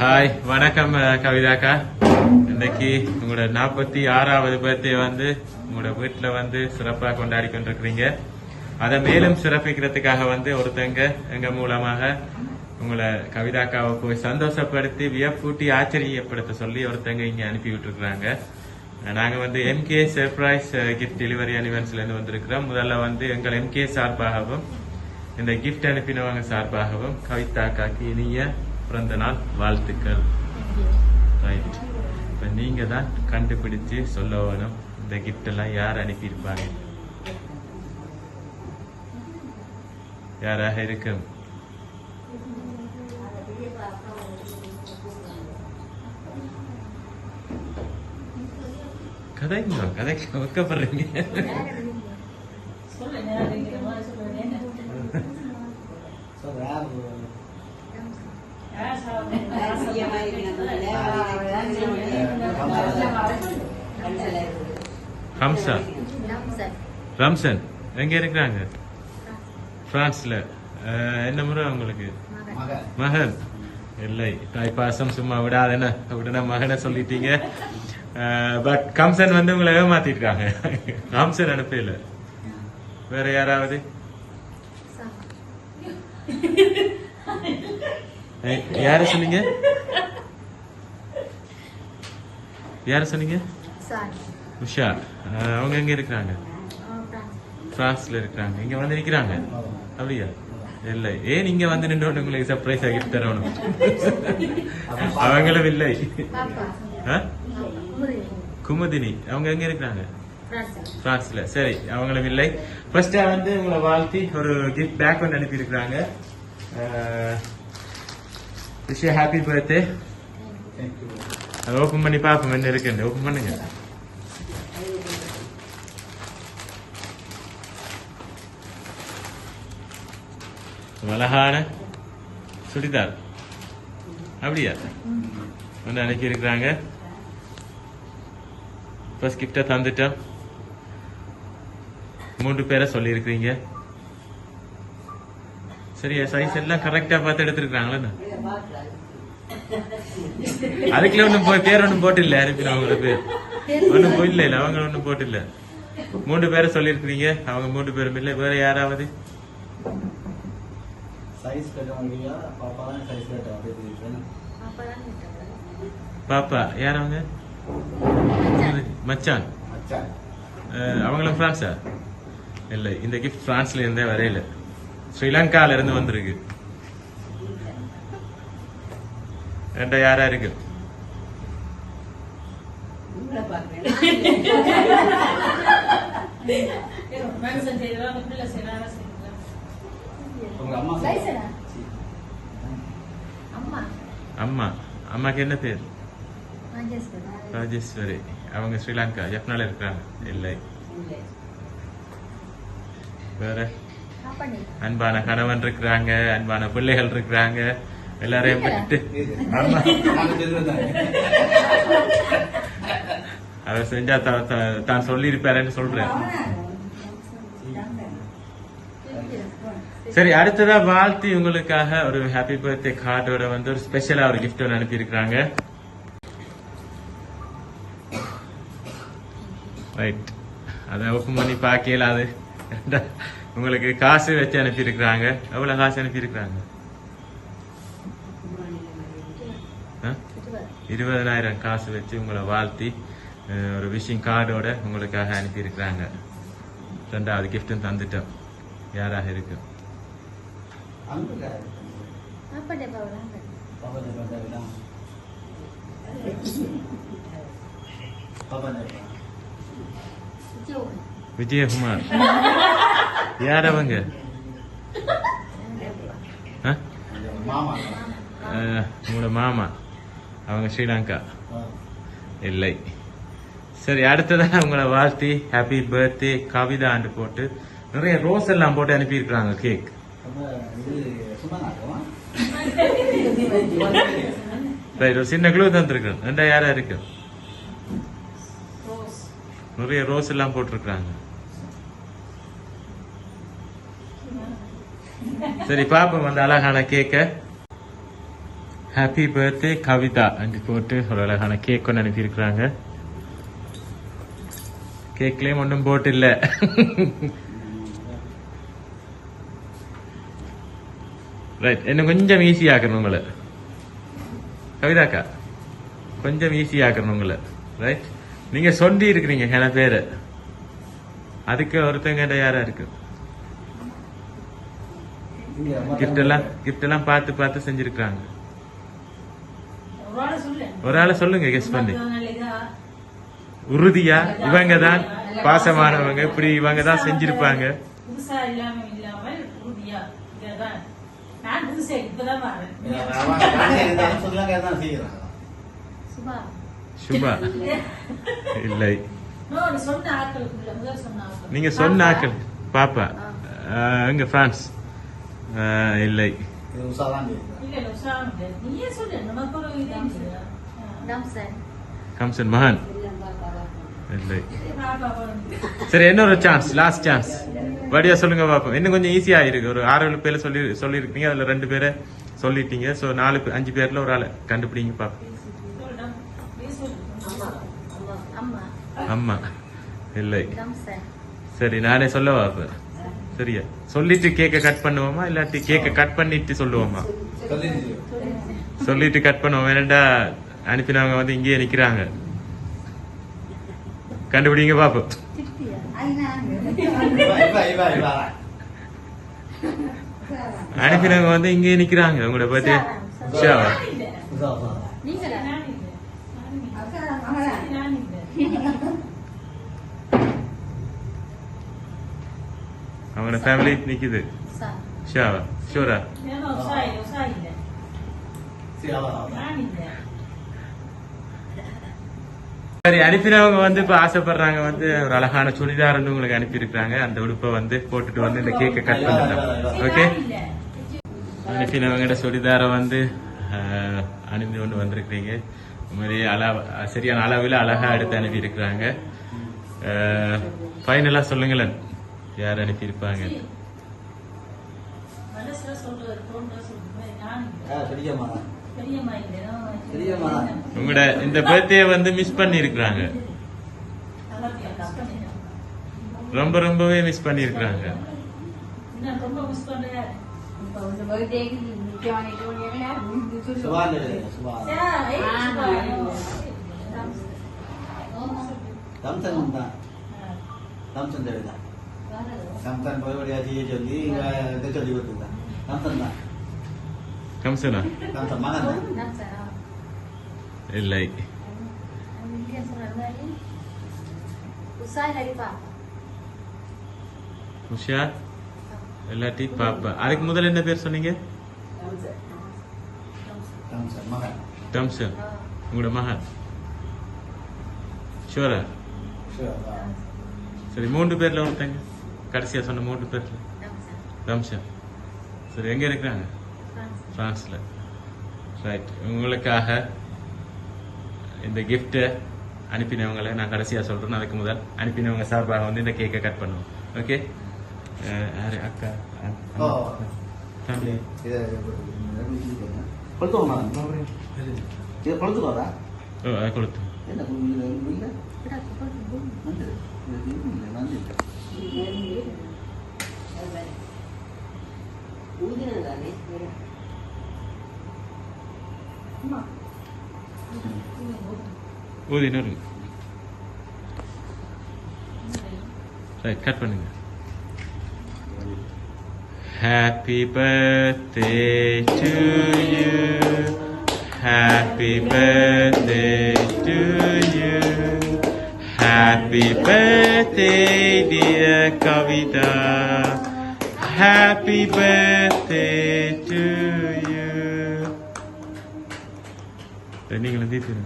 Hi வணக்கம் கவிதாக்கா. இன்னைக்கு உங்களோட 46வது பர்த்டே வந்து உங்களோட வீட்டுல வந்து சிறப்பாக கொண்டாடி கொண்டிருக்கிறீங்க. அதை மேலும் சிறப்பிக்கிறதுக்காக வந்து ஒருத்தங்க எங்க மூலமாக உங்களை கவிதாக்காவை போய் சந்தோஷப்படுத்தி வியப்பூட்டி ஆச்சரியப்படுத்த சொல்லி ஒருத்தங்க இங்க அனுப்பி விட்டுருக்காங்க. நாங்க வந்து எம்கே சர்ப்ரைஸ் கிஃப்ட் டெலிவரி அனிவர்ஸ்ல இருந்து வந்திருக்கிறோம். முதல்ல வந்து எங்கள் எம்கே சார்பாகவும் இந்த கிஃப்ட் அனுப்பினவங்க சார்பாகவும் கவிதாக்காக்கு இனிய பிறந்த நாள் வாழ்த்துக்கள். ரைட், இப்ப நீங்க தான் கண்டுபிடிச்சு சொல்ல வேணும் இந்த கிஃப்ட் எல்லாம் யார் அனுப்பியிருப்பாங்க. யாராக இருக்கும்? கதைக்கு வைக்கப்படுறீங்க. ஹம்சா ரம்சன் எங்க இருக்கிறாங்க? பிரான்ஸ்ல. என்ன முறை உங்களுக்கு? மகன் இல்லை, தாய்ப்பாசம் சும்மா விடாதுன்னு உடனே மகனை சொல்லிட்டீங்க. பட் கம்சன் வந்து உங்களை ஏமாத்திருக்காங்க. கம்சன் அனுப்பல. வேற யாராவது? யார சொன்னீங்க? யார சொன்னீங்க? உஷா. அவங்க எங்க இருக்கிறாங்க? பிரான்ஸ்ல இருக்கிறாங்க. இங்க வந்து நிக்கிறாங்க. அப்படியா? இல்லை, ஏன் இங்க வந்து நின்று உங்களுக்கு சர்ப்ரைஸ் ஆகி தரணும்? அவங்களும் இல்லை. குமுதினி அவங்க எங்க இருக்கிறாங்க? பிரான்ஸ்ல. சரி, அவங்களும் இல்லை. ஃபர்ஸ்ட் வந்து உங்களை வாழ்த்தி ஒரு கிஃப்ட் பேக் ஒன்று அனுப்பி இருக்கிறாங்க. விஷய ஹாப்பி பர்த்டே. அதை ஓபன் பண்ணி பாப்போம் என்ன இருக்கு. ஓபன் பண்ணுங்க. அழகான சுடிதார். அப்படியா? ஒன்று அனுப்பி இருக்கிறாங்க. ஃபர்ஸ்ட் கிஃப்டை தந்துட்டோம். 3 பேரை சொல்லி இருக்கிறீங்க. சரியா? சைஸ் எல்லாம் கரெக்டா பார்த்து எடுத்துருக்காங்களா? அதுக்குள்ள ஒன்னும் பேர் ஒன்னும் போட்டு இல்ல. அனுப்பினவங்களோட பேர் ஒன்னும் போயில்ல. அவங்க ஒன்னும் போட்டு இல்ல. 3 பேரை சொல்லி இருக்கிறீங்க. அவங்க 3 பேரும் இல்ல. வேற யாராவது? பாப்பா யார்? அவங்க மச்சான். அவங்களும் பிரான்ஸா? இல்ல, இந்த கிஃப்ட் பிரான்ஸ்ல இருந்தே வரையில, ஸ்ரீலங்கால இருந்து வந்திருக்கு. ரெண்டா யாரா இருக்கு? அம்மா. அம்மாக்கு என்ன பேர்? ராஜேஸ்வரி. அவங்க ஸ்ரீலங்கா ஜப்னால இருக்கிறாங்க. இல்லை. வேற? அன்பான கணவன் இருக்கிறாங்க, அன்பான பிள்ளைகள் இருக்கிறாங்க. எல்லாரையும் விட்டு அவர் செஞ்சா தான் சொல்லியிருப்பாருன்னு சொல்றேன். சரி, அடுத்ததா வாழ்த்தி உங்களுக்காக ஒரு ஹாப்பி பர்த்டே கார்டோட வந்து ஒரு ஸ்பெஷலா ஒரு கிஃப்ட் ஒன்று அனுப்பி இருக்கிறாங்க. ரைட், அதை ஓப்பன் பண்ணி பார்க்கல. அது உங்களுக்கு காசு வச்சு அனுப்பி இருக்கிறாங்க. எவ்வளவு காசு அனுப்பி இருக்கிறாங்க? 20,000 காசு வச்சு உங்களை வாழ்த்தி ஒரு விஷிங் கார்டோட உங்களுக்காக அனுப்பி இருக்கிறாங்க. 2வது கிஃப்டும் தந்துட்டோம். யாராக இருக்கு? விஜயகுமார். யார் அவங்க? உங்களோட மாமா. அவங்க ஸ்ரீலங்கா. இல்லை. சரி, அடுத்ததான் உங்களை வாழ்த்தி ஹாப்பி பர்த்டே கவிதா ஆண்டு போட்டு நிறைய ரோஸ் எல்லாம் போட்டு அனுப்பி இருக்கிறாங்க. கேக் ஒரு சின்ன குழு தந்துருக்கேன். ரெண்டா யாரா இருக்கு? நிறைய ரோஸ் எல்லாம் போட்டிருக்காங்க. சரி பாப்போம் அந்த அழகான கேக்க. ஹாப்பி பர்த்டே கவிதா அன்று போட்டு ஒரு அழகான கேக் ஒன்று அனுப்பியிருக்கிறாங்க. கேக்லேயும் ஒன்றும் போட்டு இல்லை. ரைட், என்ன கொஞ்சம் ஈஸியாக்கணும் உங்களை கவிதாக்கா, கொஞ்சம் ஈஸியாக்கணும் உங்களை. ரைட், நீங்க சொல்லி இருக்கிறீங்க என பேரு, அதுக்கு ஒருத்தங்க யாரா இருக்கு கிஃப்ட் எல்லாம் பார்த்து பார்த்து செஞ்சிருக்காங்க. ஒரு ஆளை சொல்லுங்க கெஸ் பண்ணி. உறுதியா இவங்க தான் பாசமானவங்க, இப்படி இவங்க தான் செஞ்சிருப்பாங்க. சுபா இல்லை, நீங்க சொன்ன ஆக்கள் பாப்பா எங்க பிரான்ஸ் இல்லை. கம்சன் மகன் இல்லை. சரி, என்ன ஒரு சான்ஸ், லாஸ்ட் சான்ஸ். வடியா சொல்லுங்க பாப்போம். இன்னும் கொஞ்சம் ஈஸியா இருக்கு. ஒரு 6-7 பேரை சொல்லிருக்கீங்க, அதுல 2 பேரை சொல்லிட்டீங்க. சோ 4-5 பேர்ல ஒரு ஆளை கண்டுபிடிங்க பாப்போம். அம்மா இல்லை. சரி, நானே சொல்ல பாப்பேன். சரியா, சொல்லிட்டு கேக்க கட் பண்ணுவோமா இல்லாட்டி கேக்க கட் பண்ணிட்டு சொல்லுவோமா? சொல்லிட்டு கட் பண்ணுவோம். வேணா அனுப்பினவங்க வந்து இங்கேயே நிக்கிறாங்க, கண்டுபிடிங்க பாப்போம். அனுப்பினவங்க வந்து இங்கேயே நிக்கிறாங்க. உங்களோட பத்தி அவங்களோட ஃபேமிலி நிக்குது. ஷாவா ஷூரா? சரி, அனுப்பினவங்க வந்து இப்ப ஆசைப்படுறாங்க வந்து ஒரு அழகான சுடிதார் வந்து உங்களுக்கு அனுப்பி இருக்காங்க. அந்த உடுப்பை வந்து போட்டுட்டு வந்து இந்த கேக்கை கட் பண்ணிட்டோம். ஓகே, அனுப்பினவங்க சுடிதாரை வந்து அணிந்து கொண்டு வந்திருக்கீங்க. உண்மையிலேயே சரியான அளவில் அழகா எடுத்து அனுப்பி இருக்கிறாங்க. ஃபைனலா சொல்லுங்களேன், யார் அனுப்பியிருப்பாங்க? உங்களோட இந்த பர்த்டே வந்து மிஸ் பண்ணி இருக்கிறாங்க, ரொம்பவே மிஸ் பண்ணி இருக்கிறாங்க. கம்சனா இல்லை. உஷா இல்லாட்டி பாப்பா. அதுக்கு முதல்ல என்ன பேர் சொன்னீங்க? டம்சன். உங்களோட மகன் ஷூரா? சரி, 3 பேர்ல ஒருத்தங்க கடைசியா சொன்ன 3 பேர்ல டம்சன். சரி, எங்க இருக்கிறாங்க? பிரான்ஸ்ல. ரைட், உங்களுக்காக இந்த கிஃப்ட் அனுப்பினவங்களை நான் கடைசியா சொல்றேன். அதுக்கு முதல் அனுப்பினவங்க சார்பாக வந்து இந்த கேக்கை கட் பண்ணுவோம். ஓகே, அக்கா கொளுத்து. ஊதினு கட் பண்ணுங்க. Happy birthday to you, happy birthday to you, happy birthday dear Kavita, happy birthday to you. நீங்களும் தீர்த்துங்க.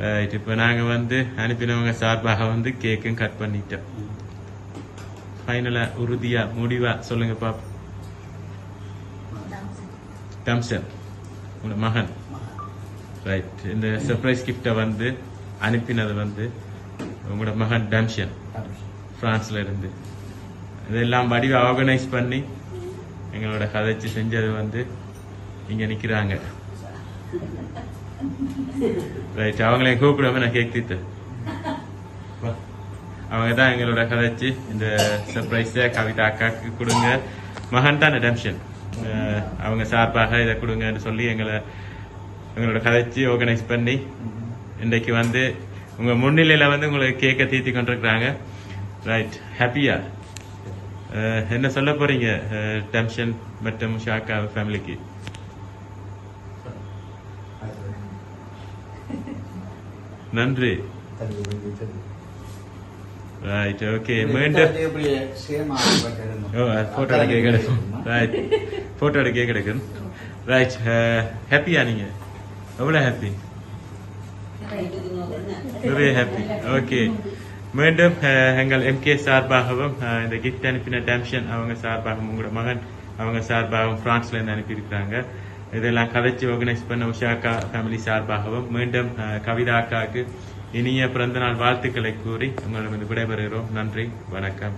ரைட், இப்போ நாங்கள் வந்து அனுப்பினவங்க சார்பாக வந்து கேக்கும் கட் பண்ணிட்டோம். ஃபைனலா உறுதியா முடிவா சொல்லுங்க பாப்பா. டம்சன் உங்களோட மகன். ரைட், இந்த சர்ப்ரைஸ் கிஃப்டை வந்து அனுப்பினது வந்து உங்களோட மகன் டம்சன். பிரான்ஸ்ல இருந்து. இதெல்லாம் வடிவ ஆர்கனைஸ் பண்ணி எங்களோட கதைச்சு செஞ்சது வந்து இங்க நிக்கிறாங்க. ரைட், அவங்களையும் கூப்பிடாம நான் கேக் தீத்து. அவங்க தான் எங்களோட கதைச்சு இந்த சர்ப்ரைஸ கவிதா அக்காக்கு கொடுங்க, மகன் தான் டெம்ஷன், அவங்க சார்பாக இதை கொடுங்கன்னு சொல்லி எங்களோட கதைச்சு ஆர்கனைஸ் பண்ணி இன்றைக்கு வந்து உங்க முன்னிலையில வந்து உங்களுக்கு கேக்க தீத்தி கொண்டிருக்கிறாங்க. ரைட், ஹாப்பியா? என்ன சொல்ல போறீங்க டெம்ஷன் மற்றும் ஷாக்கா ஃபேமிலிக்கு? நன்றி. Right, okay. மீண்டும் போட்டோ எடுக்க கிடைக்கும். ரைட், போட்டோ எடுக்க கிடைக்கும். ரைட், ஹாப்பியா? நீங்க எவ்வளவு ஹாப்பி? Very happy. ஓகே, மீண்டும் எங்கள் MK சார்பாகவும் இந்த கிஃப்ட் அனுப்பின டெம்ஷன் அவங்க சார்பாகவும் உங்களோட மகன் அவங்க சார்பாகவும் பிரான்ஸ்ல இருந்து அனுப்பியிருக்கிறாங்க. இதெல்லாம் கதைச்சு ஆர்கனைஸ் பண்ண உஷாக்கா ஃபேமிலி சார்பாகவும் மீண்டும் கவிதா அக்காவுக்கு இனிய பிறந்தநாள் வாழ்த்துக்களை கூறி உங்களிடம் விடைபெறுகிறோம். நன்றி, வணக்கம்.